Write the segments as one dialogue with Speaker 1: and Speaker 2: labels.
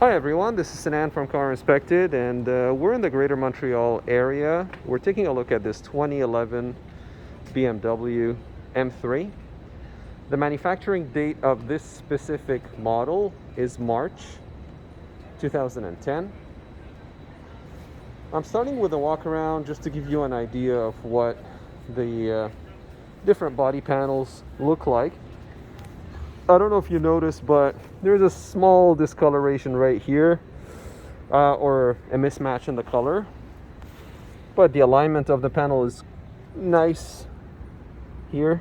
Speaker 1: Hi everyone, this is Sinan from Carinspected, and we're in the greater Montreal area. We're taking a look at this 2011 BMW M3. The manufacturing date of this specific model is March 2010. I'm starting with a walk around just to give you an idea of what the different body panels look like. I don't know if you noticed, but there's a small discoloration right here, or a mismatch in the color. But the alignment of the panel is nice here.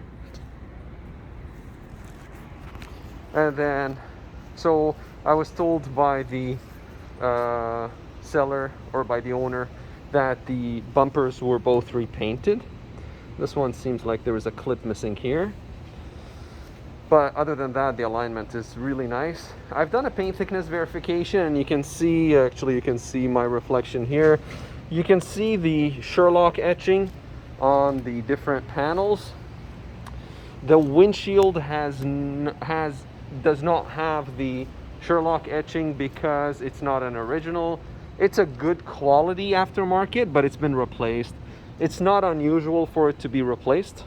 Speaker 1: And then, so I was told by the seller or by the owner that the bumpers were both repainted. This one seems like there is a clip missing here. But other than that, the alignment is really nice. I've done a paint thickness verification, and you can see, actually you can see my reflection here. You can see the Sherlock etching on the different panels. The windshield does not have the Sherlock etching because it's not an original. It's a good quality aftermarket, but it's been replaced. It's not unusual for it to be replaced.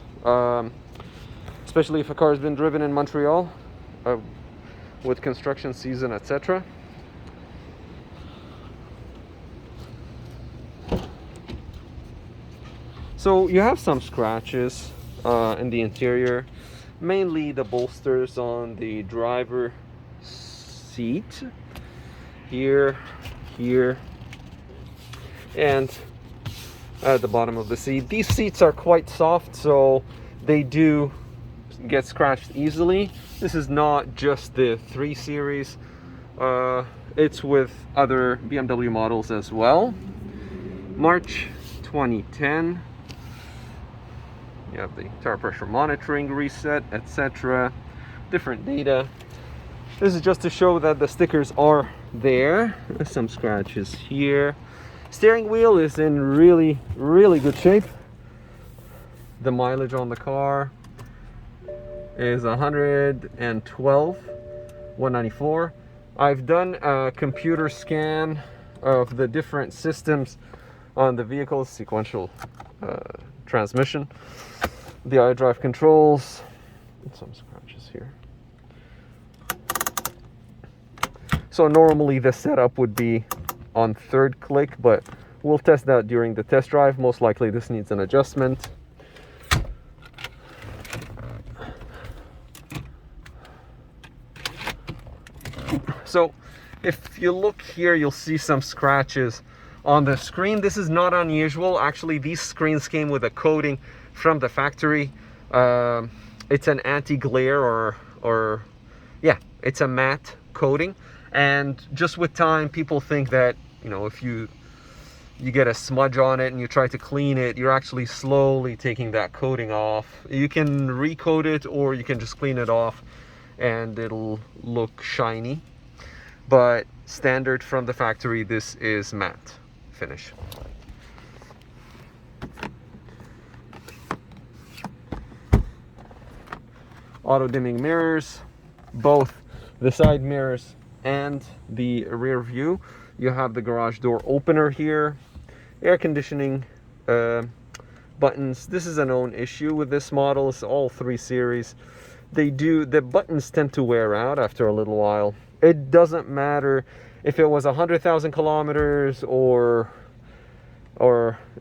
Speaker 1: Especially if a car has been driven in Montreal with construction season, etc. So you have some scratches in the interior, mainly the bolsters on the driver seat, here, and at the bottom of the seat. These seats are quite soft, so they do get scratched easily. This is not just the 3 Series, it's with other BMW models as well. March 2010. You have the tire pressure monitoring reset, etc. Different data. This is just to show that the stickers are there. There's some scratches here. Steering wheel is in really good shape. The mileage on the car is 194. I've done a computer scan of the different systems on the vehicle's sequential transmission, the iDrive controls, and some scratches here. So normally the setup would be on 3rd click, but we'll test that during the test drive. Most likely this needs an adjustment. So if you look here, you'll see some scratches on the screen. This is not unusual. Actually, these screens came with a coating from the factory. It's an anti-glare or yeah, it's a matte coating. And just with time, people think that, you know, if you get a smudge on it and you try to clean it, you're actually slowly taking that coating off. You can recoat it, or you can just clean it off and it'll look shiny. But standard from the factory, this is matte finish. Auto dimming mirrors, both the side mirrors and the rear view. You have the garage door opener here. Air conditioning buttons. This is a known issue with this model. It's all 3 Series. The buttons tend to wear out after a little while. It doesn't matter if it was 100,000 kilometers or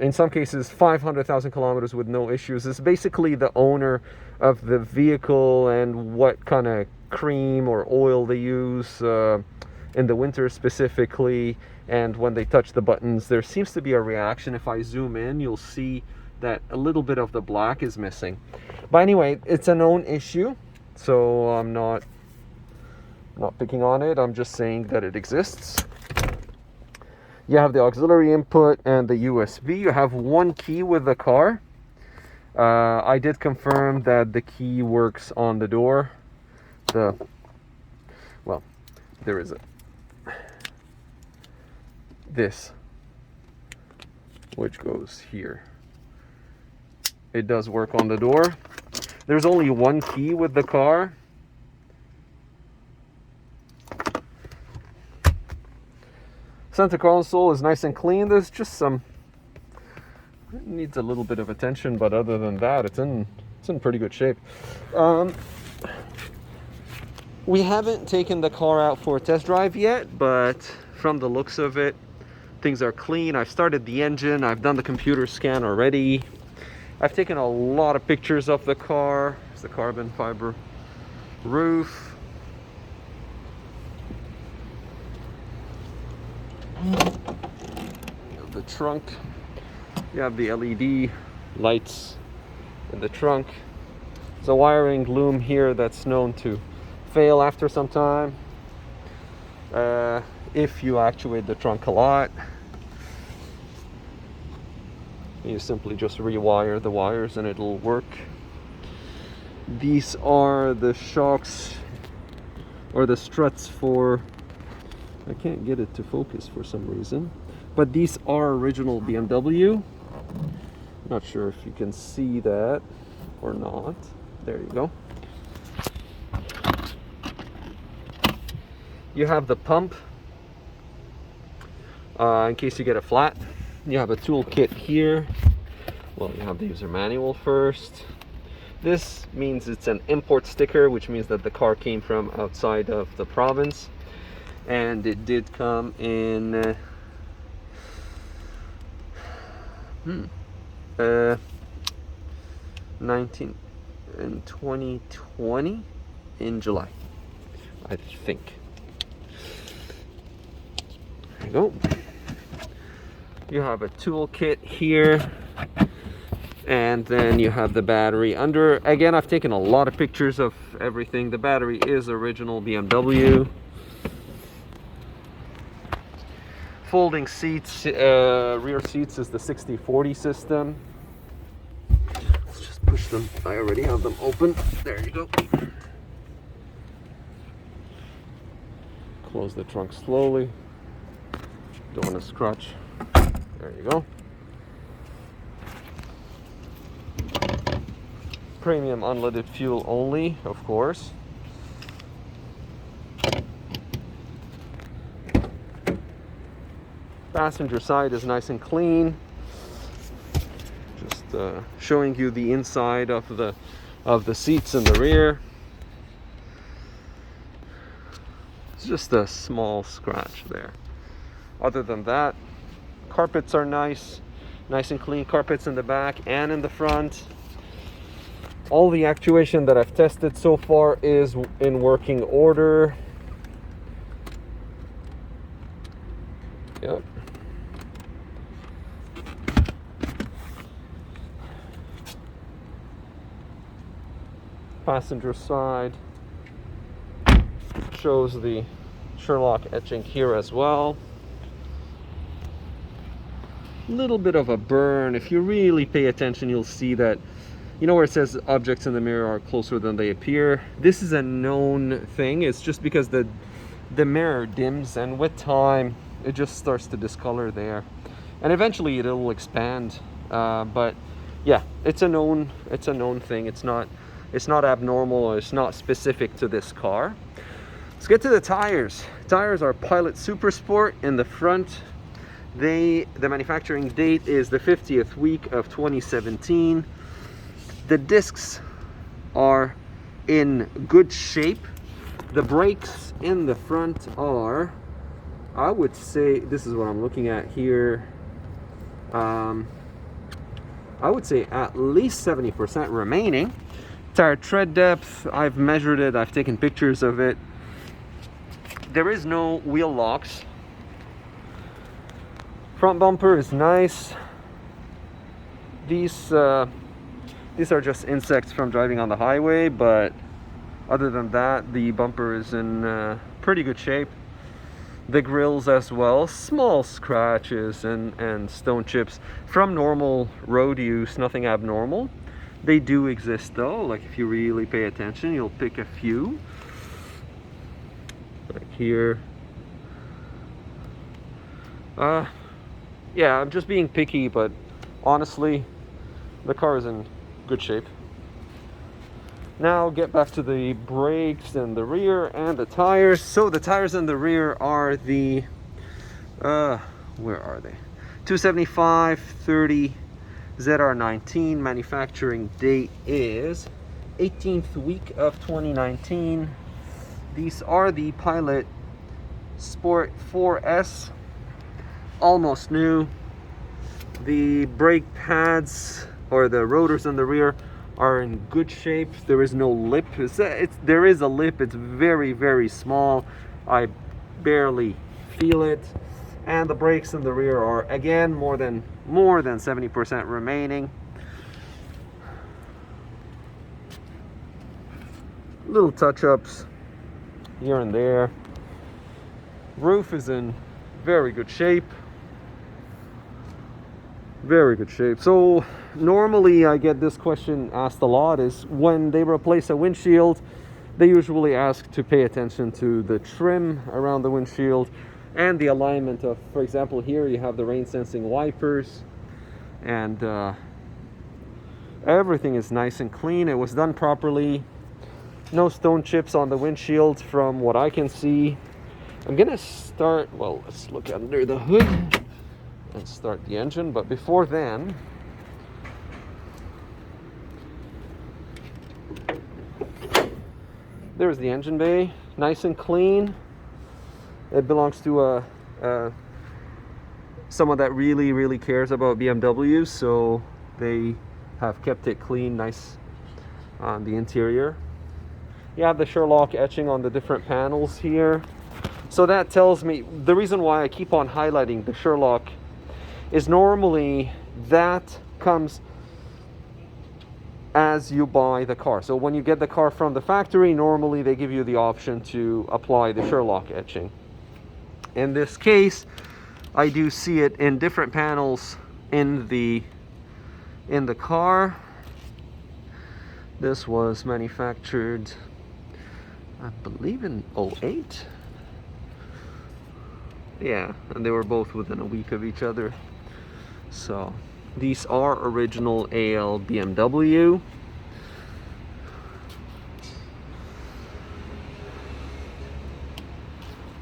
Speaker 1: in some cases 500,000 kilometers with no issues. It's basically the owner of the vehicle and what kind of cream or oil they use in the winter specifically. And when they touch the buttons, there seems to be a reaction. If I zoom in, you'll see that a little bit of the black is missing. But anyway, it's a known issue, so I'm not picking on it. I'm just saying that it exists. You have the auxiliary input and the USB. You have 1 key with the car. I did confirm that the key works on the door. Well, there is this, which goes here. It does work on the door. There's only 1 key with the car. Center console is nice and clean. There's just some, it needs a little bit of attention, but other than that, it's in pretty good shape. We haven't taken the car out for a test drive yet, but from the looks of it, things are clean. I've started the engine. I've done the computer scan already. I've taken a lot of pictures of the car. It's the carbon fiber roof. The trunk. You have the LED lights in the trunk. There's a wiring loom here that's known to fail after some time if you actuate the trunk a lot. You simply just rewire the wires and it'll work. These are the shocks or the struts for, I can't get it to focus for some reason, but these are original BMW. Not sure if you can see that or not. There you go. You have the pump in case you get a flat. You have a tool kit here. Well, you have the user manual first. This means it's an import sticker, which means that the car came from outside of the province, and it did come in 2020 in July, I think. There you go. You have a tool kit here, and then you have the battery under. Again, I've taken a lot of pictures of everything. The battery is original BMW. Folding seats, rear seats is the 60/40 system. Let's just push them. I already have them open. There you go. Close the trunk slowly. Don't want to scratch. There you go. Premium unleaded fuel only, of course. Passenger side is nice and clean. Just showing you the inside of the seats in the rear. It's just a small scratch there. Other than that, carpets are nice and clean. Carpets in the back and in the front. All the actuation that I've tested so far is in working order. Yep. Passenger side shows the Sherlock etching here as well. Little bit of a burn. If you really pay attention, you'll see that, you know where it says objects in the mirror are closer than they appear? This is a known thing. It's just because the mirror dims, and with time it just starts to discolor there, and eventually it'll expand. But yeah, it's a known thing. It's not abnormal, or it's not specific to this car. Let's get to the tires. Tires are Pilot Super Sport in the front. The manufacturing date is the 50th week of 2017. The discs are in good shape. The brakes in the front are, I would say, this is what I'm looking at here, I would say at least 70% remaining. Tire tread depth, I've measured it, I've taken pictures of it. There is no wheel locks. Front bumper is nice. These are just insects from driving on the highway, but other than that, the bumper is in pretty good shape. The grills as well, small scratches and stone chips from normal road use, nothing abnormal. They do exist though, like if you really pay attention, you'll pick a few. Like here. Yeah, I'm just being picky, but honestly, the car is in good shape. Now get back to the brakes and the rear and the tires. So the tires in the rear are the Where are they? 275 30 ZR19. Manufacturing date is 18th week of 2019. These are the Pilot Sport 4S, almost new. The brake pads or the rotors on the rear are in good shape. There is no lip. There is a lip. It's very, very small. I barely feel it. And the brakes in the rear are again more than 70% remaining. Little touch-ups here and there. Roof is in very good shape. Very good shape. So normally I get this question asked a lot, is when they replace a windshield, they usually ask to pay attention to the trim around the windshield and the alignment of, for example, here you have the rain sensing wipers, and everything is nice and clean. It was done properly. No stone chips on the windshield from what I can see. I'm gonna start, well, let's look under the hood and start the engine, but before then, there's the engine bay, nice and clean. It belongs to someone that really cares about BMW, so they have kept it clean, nice on the interior. You have the Sherlock etching on the different panels here. So that tells me, the reason why I keep on highlighting the Sherlock is normally that comes as you buy the car. So when you get the car from the factory, normally they give you the option to apply the Sherlock etching. In this case, I do see it in different panels in the car. This was manufactured, I believe, in 08. Yeah, and they were both within a week of each other. So these are original AL BMW.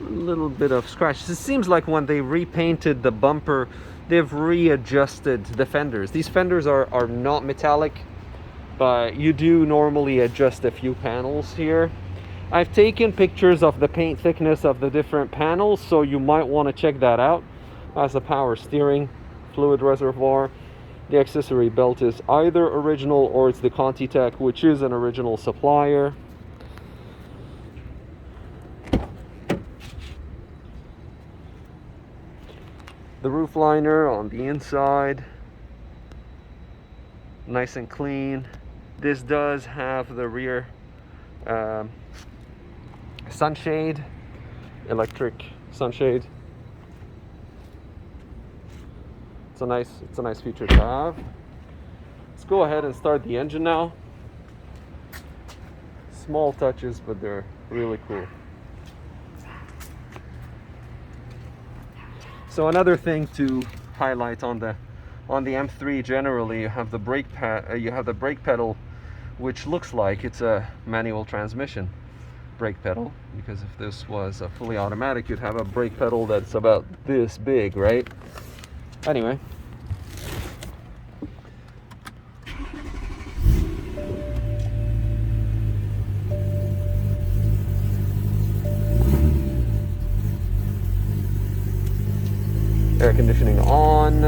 Speaker 1: A little bit of scratch. It seems like when they repainted the bumper, they've readjusted the fenders. These fenders are not metallic, but you do normally adjust a few panels here. I've taken pictures of the paint thickness of the different panels, so you might want to check that out. As a power steering, fluid reservoir. The accessory belt is either original or it's the ContiTech, which is an original supplier. The roof liner on the inside, nice and clean. This does have the rear sunshade, electric sunshade. It's a nice feature to have. Let's go ahead and start the engine now. Small touches, but they're really cool. So another thing to highlight on the M3 generally, you have the brake pedal, which looks like it's a manual transmission brake pedal, because if this was a fully automatic, you'd have a brake pedal that's about this big, right? Anyway, air conditioning on.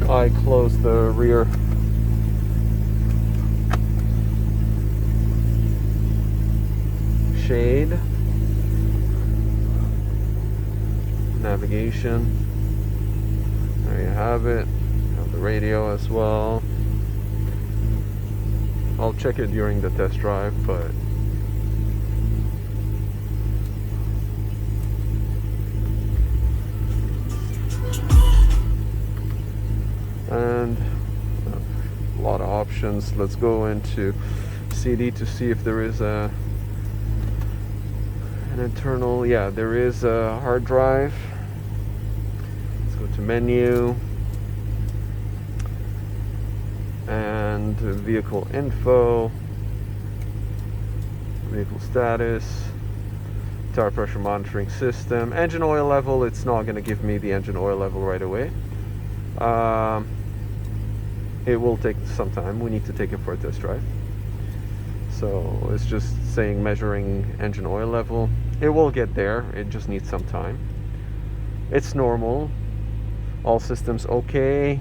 Speaker 1: I close the rear shade. Navigation. There you have it. You have the radio as well. I'll check it during the test drive, but and a lot of options. Let's go into CD to see if there is an internal. Yeah, there is a hard drive. Let's go to menu and vehicle info, vehicle status, tire pressure monitoring system. Engine oil level, it's not going to give me the engine oil level right away. It will take some time. We need to take it for a test drive. So it's just saying measuring engine oil level. It will get there, it just needs some time. It's normal. All systems okay.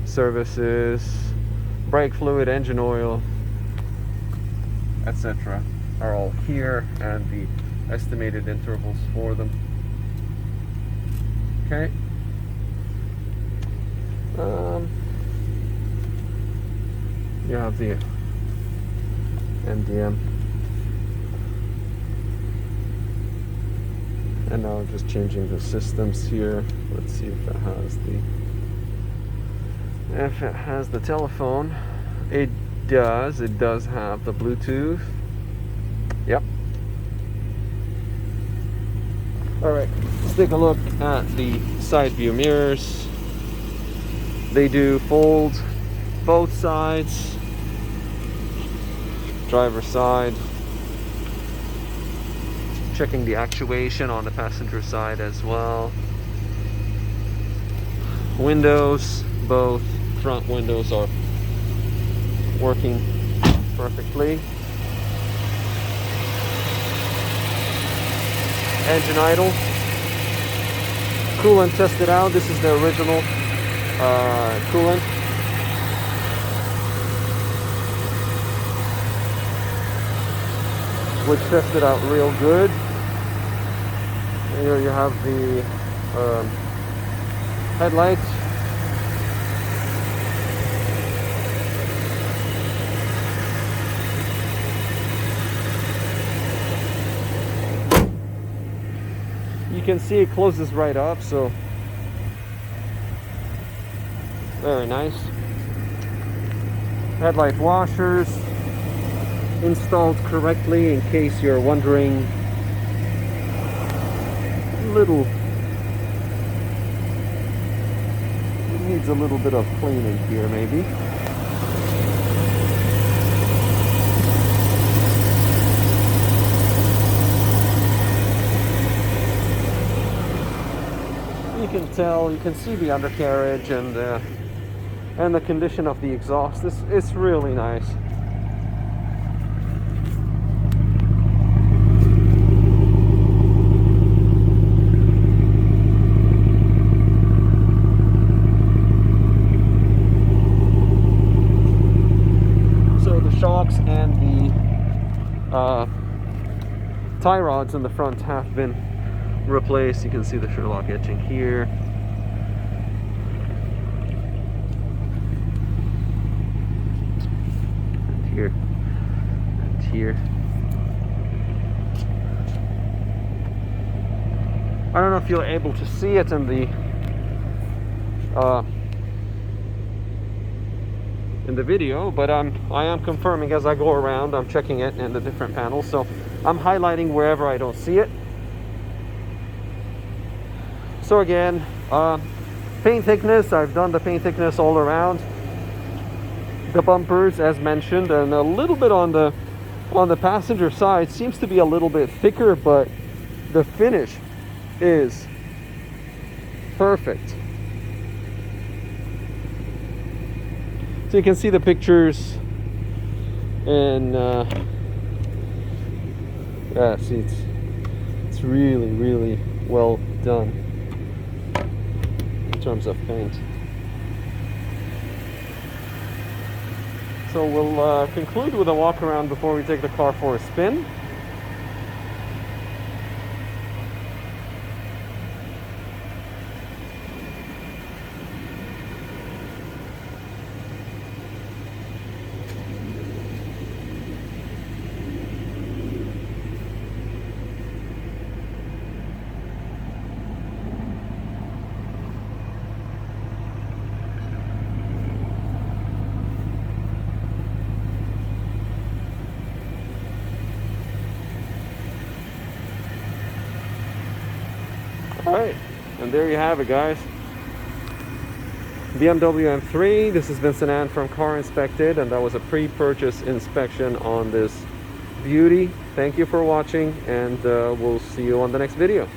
Speaker 1: Services, brake fluid, engine oil, etc. are all here, and the estimated intervals for them. Okay. You have the MDM, and now I'm just changing the systems here. Let's see if it has the telephone. It does have the Bluetooth. Yep. All right, let's take a look at the side view mirrors. They do fold both sides, driver side. Checking the actuation on the passenger side as well. Windows, both front windows are working perfectly. Engine idle. Coolant tested out. This is the original coolant. Which tested out real good. Here you have the headlights. You can see it closes right up, so very nice. Headlight washers installed correctly, in case you're wondering. It needs a little bit of cleaning here, maybe. You can tell, you can see the undercarriage and the condition of the exhaust. It's really nice. Shocks and the tie rods in the front have been replaced. You can see the Sherlock etching here. And here. And here. I don't know if you're able to see it in the video, but I am confirming as I go around. I'm checking it in the different panels, so I'm highlighting wherever I don't see it. So again, paint thickness, I've done the paint thickness all around the bumpers as mentioned, and a little bit on the passenger side seems to be a little bit thicker, but the finish is perfect. So you can see the pictures, and yeah, see, it's really well done in terms of paint. So we'll conclude with a walk around before we take the car for a spin. Alright, and there you have it, guys. BMW M3. This is Vincent Ann from Car Inspected, and that was a pre-purchase inspection on this beauty. Thank you for watching, and we'll see you on the next video.